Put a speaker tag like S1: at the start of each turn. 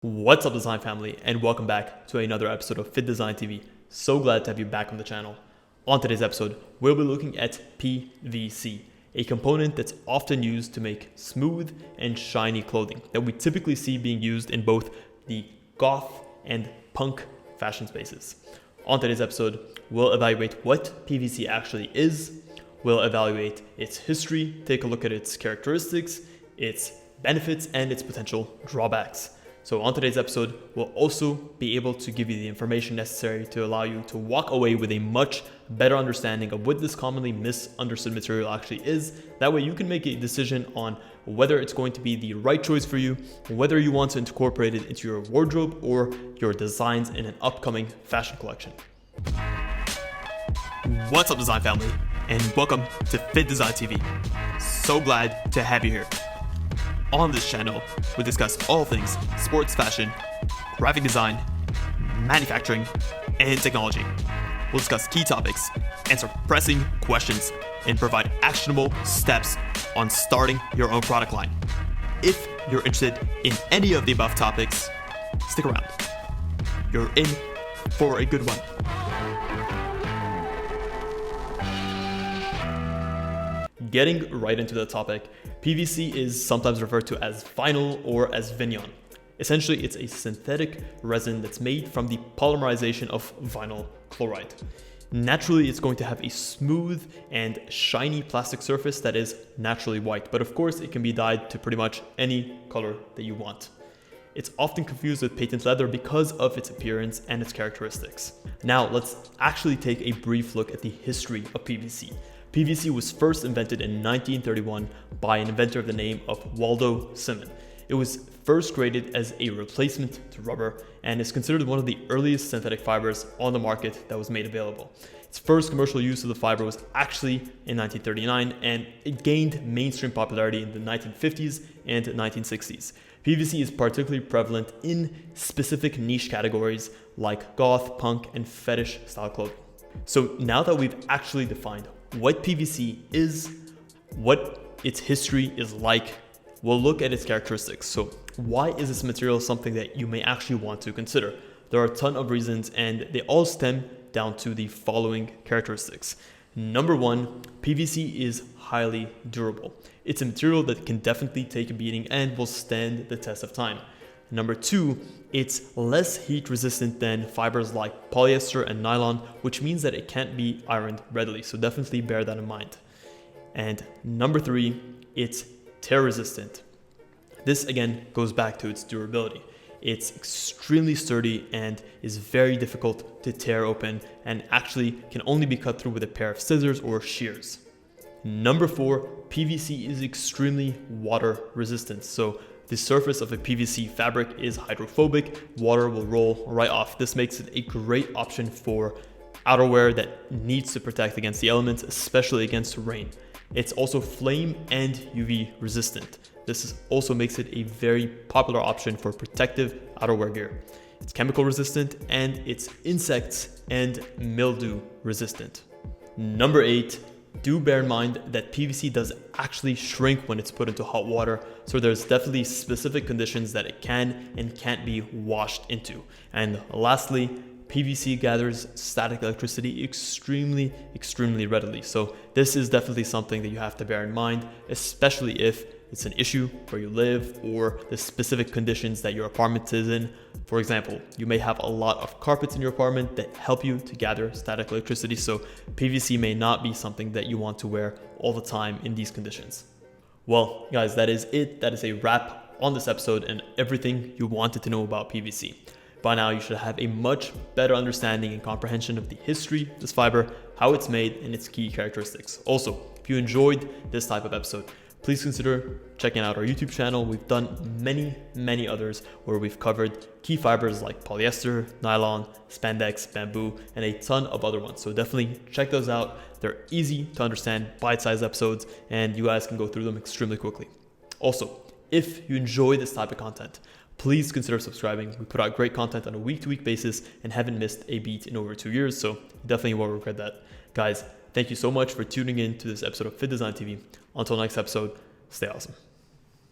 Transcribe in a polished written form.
S1: What's up, design family, and welcome back to another episode of Fittdesign TV. So glad to have you back on the channel. On today's episode, we'll be looking at PVC, a component that's often used to make smooth and shiny clothing that we typically see being used in both the goth and punk fashion spaces. On today's episode, we'll evaluate what PVC actually is, we'll evaluate its history, take a look at its characteristics, its benefits, and its potential drawbacks. So on today's episode, we'll also be able to give you the information necessary to allow you to walk away with a much better understanding of what this commonly misunderstood material actually is. That way you can make a decision on whether it's going to be the right choice for you, whether you want to incorporate it into your wardrobe or your designs in an upcoming fashion collection. What's up, design family, and welcome to Fittdesign TV. So glad to have you here. On this channel, we discuss all things sports fashion, graphic design, manufacturing, and technology. We'll discuss key topics, answer pressing questions, and provide actionable steps on starting your own product line. If you're interested in any of the above topics, stick around. You're in for a good one. Getting right into the topic, PVC is sometimes referred to as vinyl or as vignon. Essentially, it's a synthetic resin that's made from the polymerization of vinyl chloride. Naturally, it's going to have a smooth and shiny plastic surface that is naturally white, but of course, it can be dyed to pretty much any color that you want. It's often confused with patent leather because of its appearance and its characteristics. Now, let's actually take a brief look at the history of PVC. PVC was first invented in 1931 by an inventor of the name of Waldo Simon. It was first created as a replacement to rubber and is considered one of the earliest synthetic fibers on the market that was made available. Its first commercial use of the fiber was actually in 1939, and it gained mainstream popularity in the 1950s and 1960s. PVC is particularly prevalent in specific niche categories like goth, punk, and fetish style clothing. So now that we've actually defined what PVC is, what its history is like, we'll look at its characteristics. So why is this material something that you may actually want to consider? There are a ton of reasons, and they all stem down to the following characteristics. Number one, PVC is highly durable. It's a material that can definitely take a beating and will stand the test of time. Number two, it's less heat resistant than fibers like polyester and nylon, which means that it can't be ironed readily. So definitely bear that in mind. And number three, it's tear resistant. This again goes back to its durability. It's extremely sturdy and is very difficult to tear open, and actually can only be cut through with a pair of scissors or shears. Number four, PVC is extremely water resistant. So the surface of a PVC fabric is hydrophobic. Water will roll right off. This makes it a great option for outerwear that needs to protect against the elements, especially against rain. It's also flame and UV resistant. This also makes it a very popular option for protective outerwear gear. It's chemical resistant, and it's insects and mildew resistant. Number eight, do bear in mind that PVC does actually shrink when it's put into hot water, so there's definitely specific conditions that it can and can't be washed into. And lastly, PVC gathers static electricity extremely readily. So this is definitely something that you have to bear in mind, especially if it's an issue where you live or the specific conditions that your apartment is in. For example, you may have a lot of carpets in your apartment that help you to gather static electricity, so PVC may not be something that you want to wear all the time in these conditions. Well, guys, that is it. That is a wrap on this episode and everything you wanted to know about PVC. By now, you should have a much better understanding and comprehension of the history of this fiber, how it's made, and its key characteristics. Also, if you enjoyed this type of episode, please consider checking out our YouTube channel. We've done many others where we've covered key fibers like polyester, nylon, spandex, bamboo, and a ton of other ones. So definitely check those out. They're easy to understand, bite-sized episodes, and you guys can go through them extremely quickly. Also, if you enjoy this type of content, please consider subscribing. We put out great content on a week-to-week basis and haven't missed a beat in over 2 years, so you definitely won't regret that. Guys, thank you so much for tuning in to this episode of Fittdesign TV. Until next episode, stay awesome.